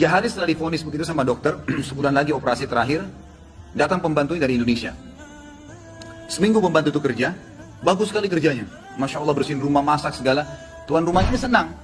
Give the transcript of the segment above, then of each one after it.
3 hari setelah divonis begitu sama dokter, sebulan lagi operasi terakhir, datang pembantu dari Indonesia. Seminggu pembantu itu kerja, bagus sekali kerjanya. Masya Allah bersihin rumah, masak segala. Tuan rumahnya senang.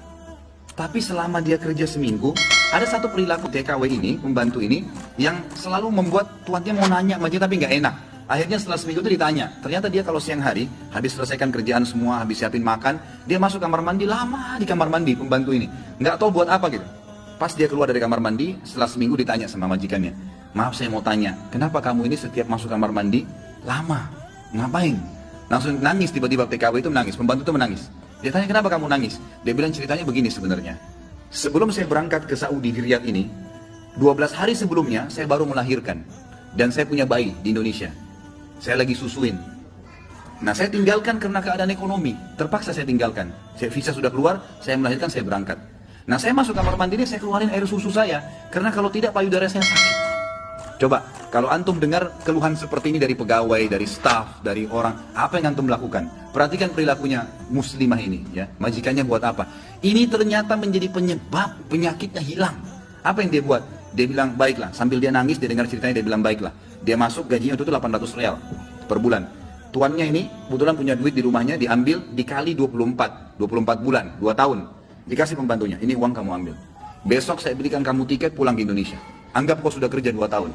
Tapi selama dia kerja seminggu, ada satu perilaku TKW ini, pembantu ini, yang selalu membuat tuannya mau nanya sama dia tapi nggak enak. Akhirnya setelah seminggu itu ditanya, ternyata dia kalau siang hari, habis selesaikan kerjaan semua, habis siapin makan, dia masuk kamar mandi, lama di kamar mandi pembantu ini. Nggak tahu buat apa gitu. Pas dia keluar dari kamar mandi, setelah seminggu ditanya sama majikannya, maaf saya mau tanya, kenapa kamu ini setiap masuk kamar mandi, lama, ngapain? Langsung nangis, tiba-tiba TKW itu menangis, pembantu itu menangis. Dia tanya kenapa kamu nangis? Dia bilang ceritanya begini sebenarnya. Sebelum saya berangkat ke Saudi di Riyadh ini, 12 hari sebelumnya saya baru melahirkan. Dan saya punya bayi di Indonesia. Saya lagi susuin. Nah saya tinggalkan karena keadaan ekonomi. Terpaksa saya tinggalkan. Saya visa sudah keluar, saya melahirkan, saya berangkat. Nah saya masuk kamar mandi ini, saya keluarin air susu saya. Karena kalau tidak payudara saya sakit. Coba, kalau antum dengar keluhan seperti ini dari pegawai, dari staff, dari orang, apa yang antum lakukan? Perhatikan perilakunya muslimah ini, ya. Majikannya buat apa? Ini ternyata menjadi penyebab penyakitnya hilang. Apa yang dia buat? Dia bilang, baiklah. Sambil dia nangis, dia dengar ceritanya, dia bilang, baiklah. Dia masuk, gajinya itu 800 real per bulan. Tuannya ini, kebetulan punya duit di rumahnya, diambil, dikali 24 bulan, 2 tahun. Dikasih pembantunya, ini uang kamu ambil. Besok saya belikan kamu tiket pulang ke Indonesia. Anggap kau sudah kerja 2 tahun.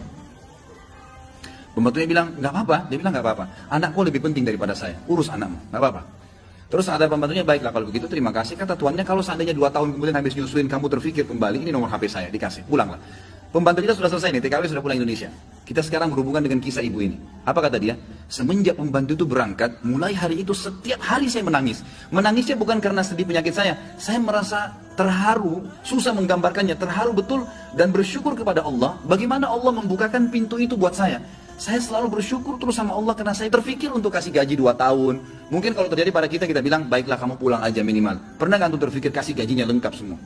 Pembantunya bilang, nggak apa-apa. Dia bilang, nggak apa-apa. Anak kau lebih penting daripada saya. Urus anakmu, nggak apa-apa. Terus ada pembantunya, baiklah kalau begitu terima kasih. Kata tuannya, kalau seandainya 2 tahun kemudian habis nyusuin kamu terfikir kembali, ini nomor HP saya, dikasih, pulanglah. Pembantu kita sudah selesai nih, TKW sudah pulang Indonesia. Kita sekarang berhubungan dengan kisah ibu ini. Apa kata dia? Semenjak pembantu itu berangkat, mulai hari itu setiap hari saya menangis. Menangisnya bukan karena sedih penyakit saya merasa terharu, susah menggambarkannya, terharu betul dan bersyukur kepada Allah. Bagaimana Allah membukakan pintu itu buat saya. Saya selalu bersyukur terus sama Allah karena saya terfikir untuk kasih gaji 2 tahun. Mungkin kalau terjadi pada kita bilang, baiklah kamu pulang aja minimal. Pernah nggak antum terfikir kasih gajinya lengkap semua?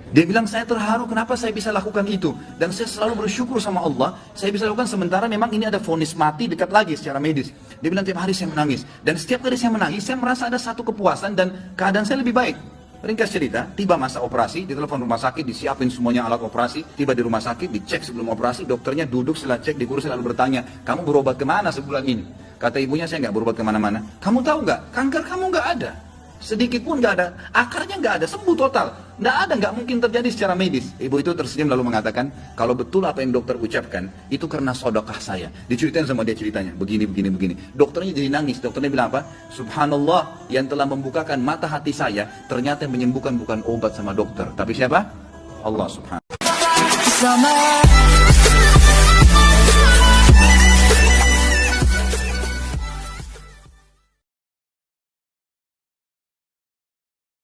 Dia bilang, saya terharu kenapa saya bisa lakukan itu. Dan saya selalu bersyukur sama Allah, saya bisa lakukan sementara memang ini ada vonis mati dekat lagi secara medis. Dia bilang, tiap hari saya menangis. Dan setiap kali saya menangis, saya merasa ada satu kepuasan dan keadaan saya lebih baik. Ringkas cerita, tiba masa operasi, ditelepon rumah sakit, disiapin semuanya alat operasi. Tiba di rumah sakit, dicek sebelum operasi, dokternya duduk setelah cek di kursi lalu bertanya, kamu berobat kemana sebulan ini? Kata ibunya, saya nggak berobat kemana-mana. Kamu tahu nggak, kanker kamu nggak ada. Sedikit pun nggak ada, akarnya nggak ada, sembuh total. Nggak ada, nggak mungkin terjadi secara medis. Ibu itu tersenyum lalu mengatakan, kalau betul apa yang dokter ucapkan, itu karena sedekah saya. Diceritain sama dia ceritanya, begini. Dokternya jadi nangis, dokternya bilang apa? Subhanallah, yang telah membukakan mata hati saya, ternyata yang menyembuhkan bukan obat sama dokter. Tapi siapa? Allah subhanahu.